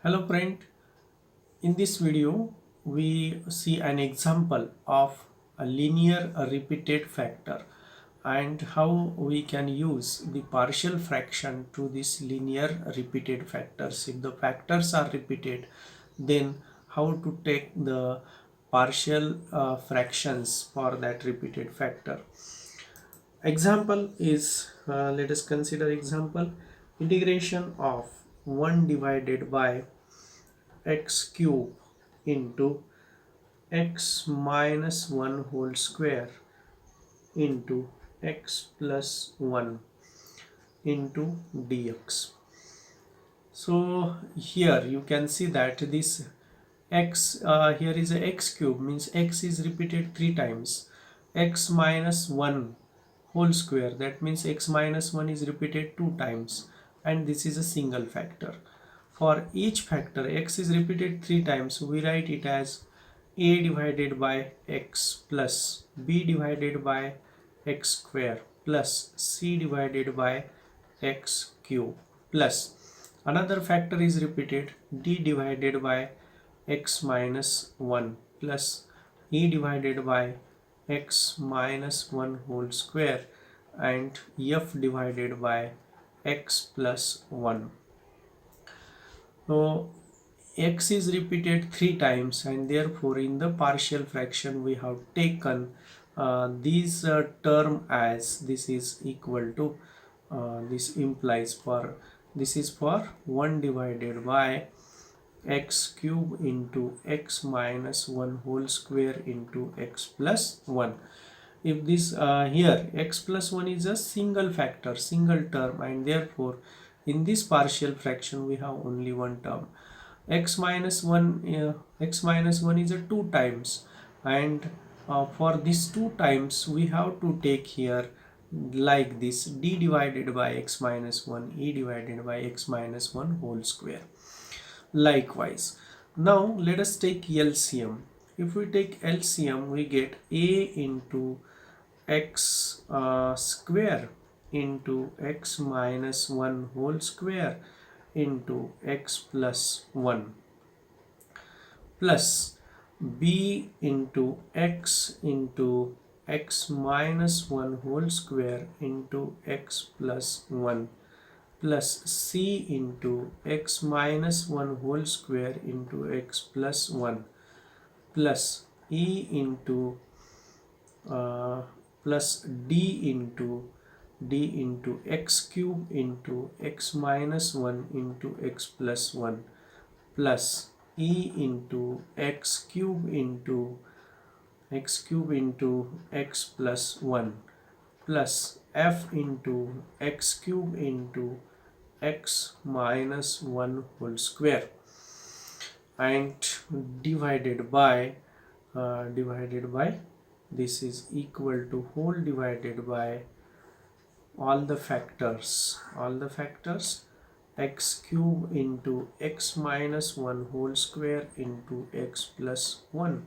Hello friend, in this video we see an example of a linear repeated factor and how we can use the partial fraction to this linear repeated factors. If the factors are repeated, then how to take the partial fractions for that repeated factor. Example is, let us consider example integration of 1 divided by x cube into x minus 1 whole square into x plus 1 into dx. So here you can see that this x, here is a x cube, means x is repeated 3 times, x minus 1 whole square, that means x minus 1 is repeated 2 times, and this is a single factor. For each factor x is repeated 3 times, we write it as a divided by x plus b divided by x square plus c divided by x cube plus another factor is repeated d divided by x minus 1 plus e divided by x minus 1 whole square and f divided by x plus 1. So x is repeated 3 times, and therefore in the partial fraction we have taken this term as this is equal to this implies for this is for 1 divided by x cube into x minus 1 whole square into x plus 1. If this here x plus 1 is a single factor, single term, and therefore in this partial fraction we have only one term. X minus 1 is a 2 times, and for these 2 times we have to take here like this d divided by x minus 1, e divided by x minus 1 whole square. Likewise, now let us take LCM. If we take LCM, we get a into x square into x minus 1 whole square into x plus 1 plus b into x minus 1 whole square into x plus 1 plus c into x minus 1 whole square into x plus 1 plus e into plus d into x cube into x minus 1 into x plus 1 plus e into x cube into x plus 1 plus f into x cube into x minus 1 whole square and divided by this is equal to whole divided by all the factors x cube into x minus 1 whole square into x plus 1,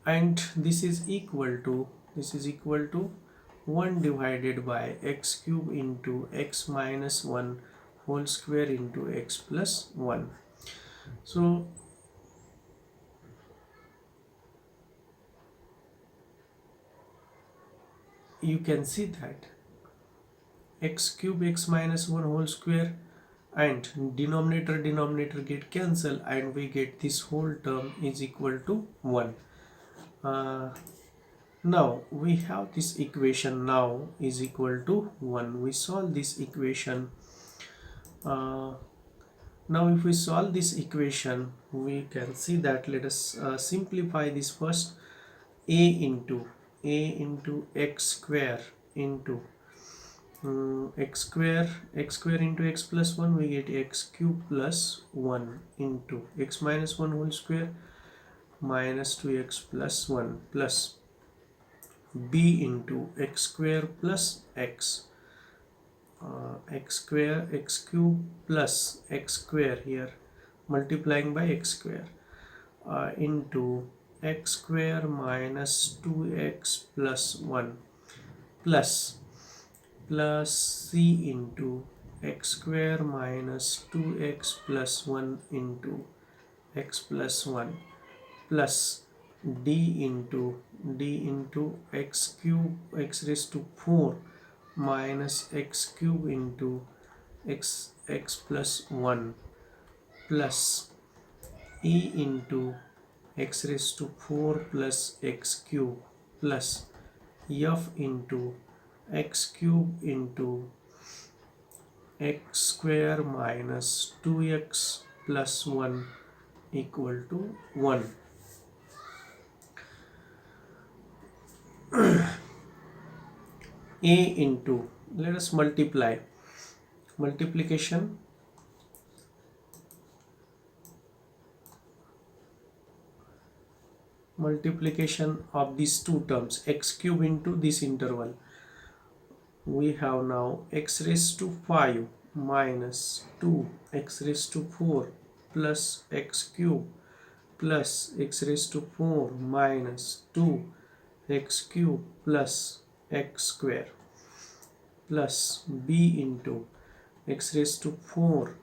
and this is equal to 1 divided by x cube into x minus 1 whole square into x plus 1. So you can see that x cube x minus 1 whole square and denominator get cancelled, and we get this whole term is equal to 1. Now we have this equation now is equal to 1. We solve this equation. Now if we solve this equation, we can see that, let us simplify this first. a into x square into x square into x plus 1, we get x cube plus 1 into x minus 1 whole square minus 2x plus 1 plus b into x square plus x x cube plus x square here multiplying by x square into x square minus 2x plus 1 plus c into x square minus 2x plus 1 into x plus 1 plus d into x cube x raised to 4 minus x cube into x plus 1 plus e into x raised to 4 plus x cube plus f into x cube into x square minus 2x plus 1 equal to 1. A into, let us multiply, multiplication of these two terms, x cube into this interval. We have now x raised to 5 minus 2 x raised to 4 plus x cube plus x raised to 4 minus 2 x cube plus x square plus b into x raised to 4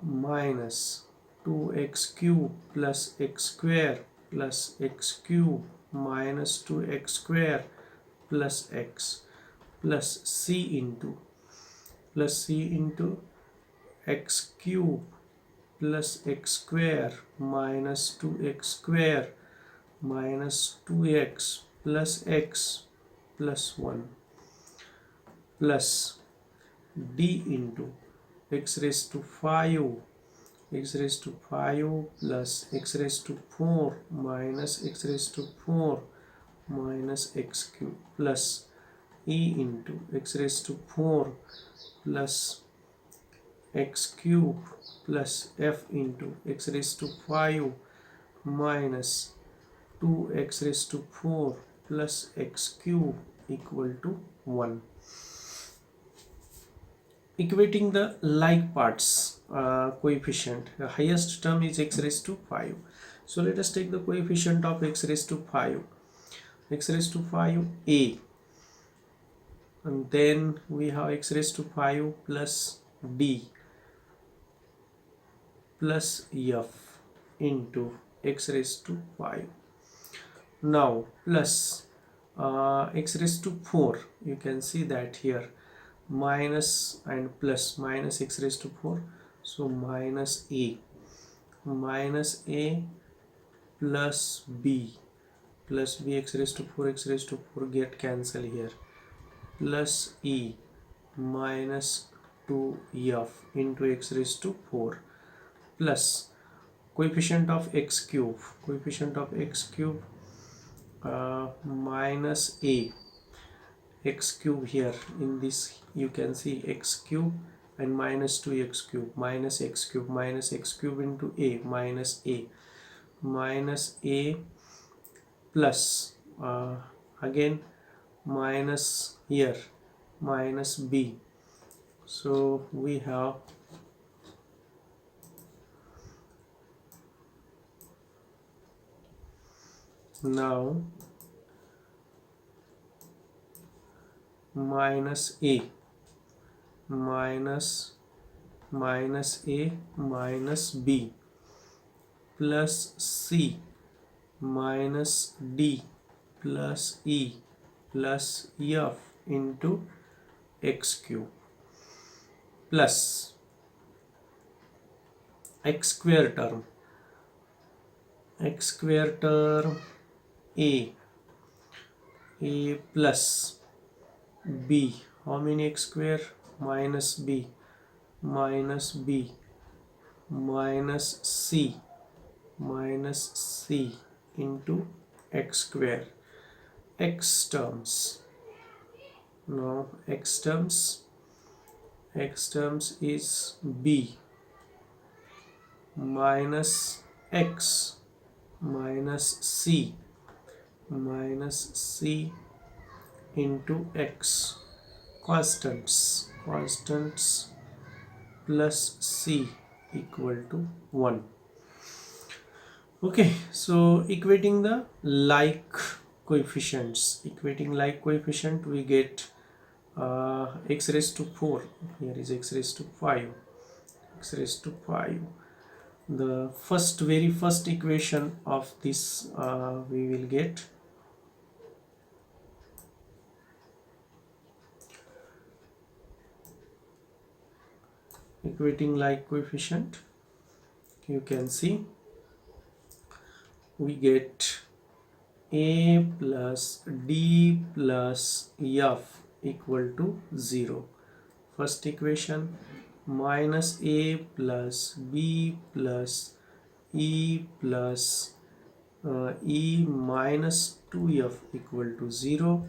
minus 2x cube plus x square plus x cube minus 2x square plus x plus c into x cube plus x square minus 2x square minus 2x plus x plus 1 plus d into x raised to 5 plus x raised to 4 minus x raised to 4 minus x cube plus e into x raised to 4 plus x cube plus f into x raised to 5 minus 2x raised to 4 plus x cube equal to 1. Equating the like parts coefficient, the highest term is x raised to 5. So let us take the coefficient of x raised to 5. X raised to 5 a, and then we have x raised to 5 plus d plus f into x raised to 5. Now plus x raised to 4, you can see that here minus and plus, minus x raised to 4, so minus a plus b x raised to 4 get cancel here, plus e minus 2f into x raised to 4 plus coefficient of x cube minus a x cube, here in this you can see x cube and minus 2x cube minus x cube into a minus a plus again minus here minus b. So we have now minus a minus b plus c minus d plus e plus f into x cube plus x square term a plus b, how many x square, minus b minus c into x square, x terms. Now x terms is b minus x minus c into x, constants plus c equal to 1. Okay, so equating the like coefficient, we get x raised to 4, here is x raised to 5, x raised to 5. The very first equation of this we will get equating like coefficient. You can see we get a plus d plus f equal to 0. First equation, minus a plus b plus e plus e minus 2f equal to 0,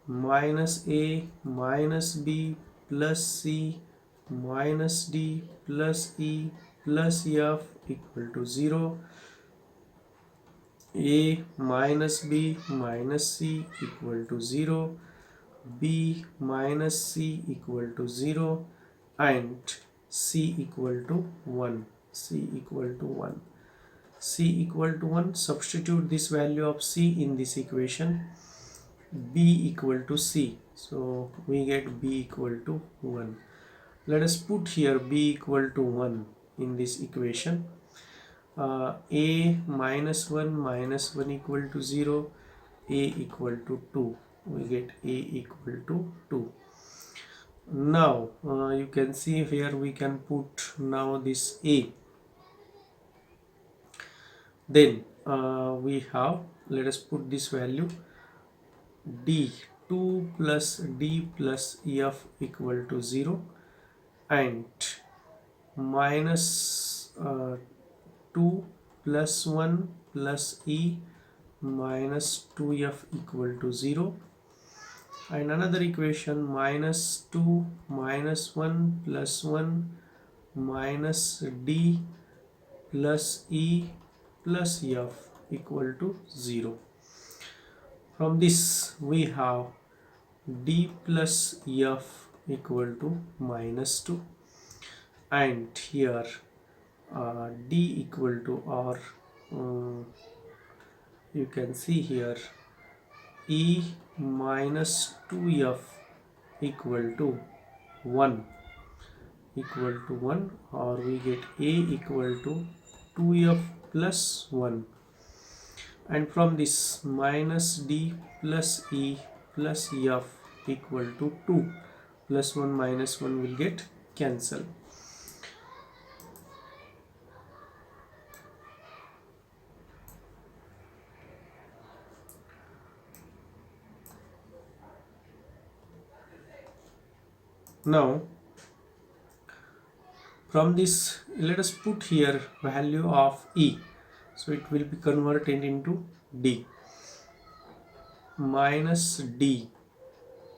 minus a minus b plus c minus d plus e plus f equal to 0, a minus b minus c equal to 0, b minus c equal to 0, and c equal to 1. C equal to 1. C equal to 1. Substitute this value of c in this equation. B equal to c. So we get b equal to 1. Let us put here b equal to 1 in this equation. A minus 1 equal to 0, a equal to 2. We get a equal to 2. Now you can see here we can put now this a. Then we have, let us put this value, d 2 plus d plus f equal to 0, and minus 2 plus 1 plus e minus 2f equal to 0, and another equation, minus 2 minus 1 plus 1 minus d plus e plus f equal to 0. From this we have d plus f equal to minus 2, and here d equal to, or you can see here, e minus 2f equal to 1, or we get a equal to 2f plus 1, and from this minus d plus e plus f equal to 2, plus 1 minus 1 will get cancelled. Now from this, let us put here value of e, so it will be converted into d. Minus d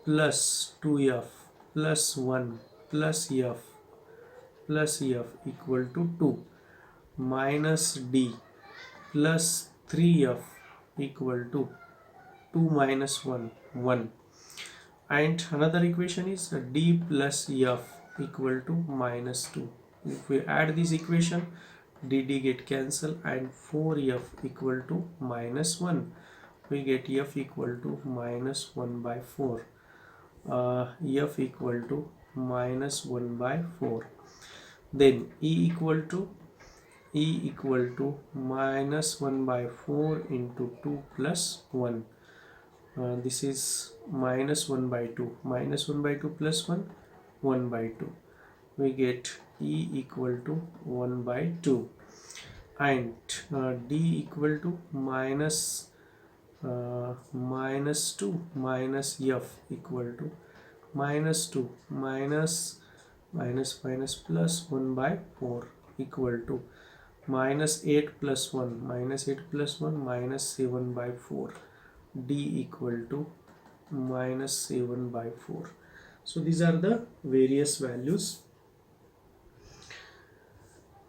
plus 2f plus 1 plus f equal to 2, minus d plus 3f equal to 2 minus 1, 1, and another equation is d plus f equal to minus 2. If we add this equation, dd get cancelled, and 4f equal to minus 1, we get f equal to minus 1 by 4, f equal to minus 1 by 4. Then e equal to minus 1 by 4 into 2 plus 1. This is minus 1 by 2, minus 1 by 2 plus 1, 1 by 2. We get e equal to 1 by 2, and d equal to minus 2 minus f equal to minus 2 minus plus 1 by 4 equal to minus 8 plus 1 minus 7 by 4, d equal to minus 7 by 4. So these are the various values.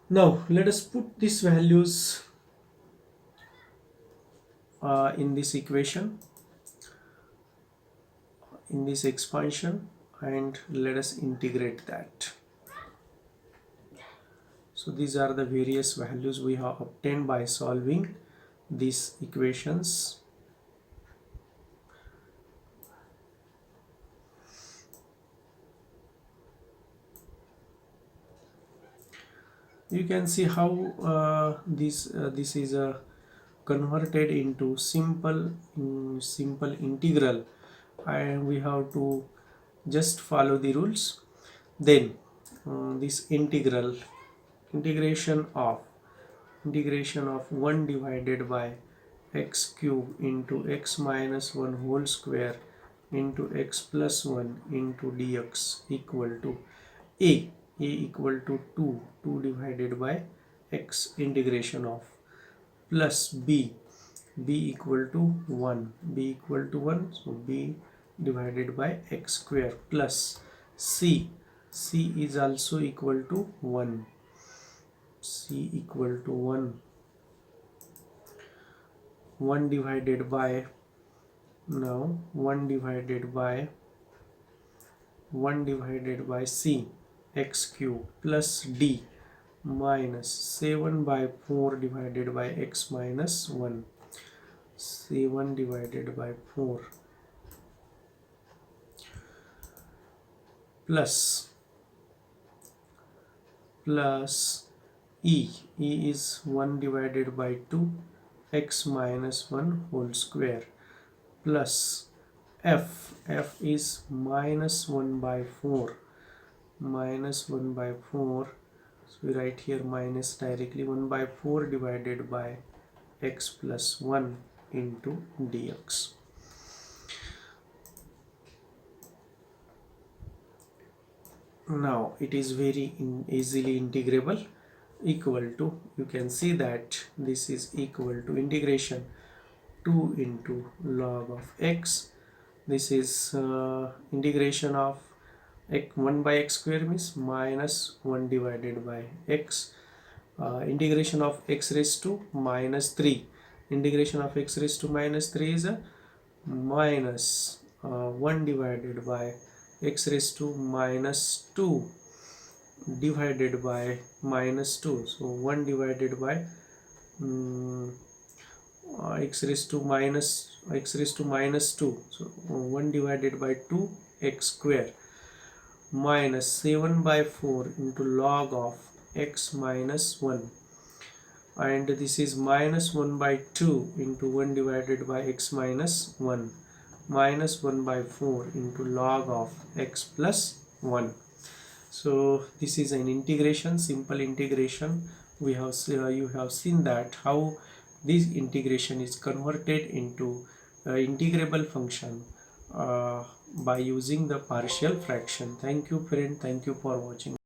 Now let us put these values in this equation, in this expansion, and let us integrate that. So these are the various values we have obtained by solving these equations. You can see how this is converted into simple integral, and we have to just follow the rules. Then this integration of 1 divided by x cube into x minus 1 whole square into x plus 1 into dx equal to a equal to 2 divided by x integration of plus b equal to 1, so b divided by x square plus c is also equal to 1, c equal to 1 divided by, now 1 divided by c x cube plus d minus 7 by 4 divided by x minus 1, 7 divided by 4 plus e is 1 divided by 2 x minus 1 whole square plus f is minus 1 by 4, so we write here minus directly, 1 by 4 divided by x plus 1 into dx. Now it is very easily integrable, equal to, you can see that this is equal to integration 2 into log of x. This is integration of 1 by x square means minus 1 divided by x, integration of x raised to minus 3, integration of x raised to minus 3 is a minus 1 divided by x raised to minus 2 divided by minus 2, so 1 divided by x raised to minus 2, so 1 divided by 2 x square minus 7 by 4 into log of x minus 1, and this is minus 1 by 2 into 1 divided by x minus 1 minus 1 by 4 into log of x plus 1. So this is an integration, simple integration. We have you have seen that how this integration is converted into integrable function by using the partial fraction. Thank you friend, thank you for watching.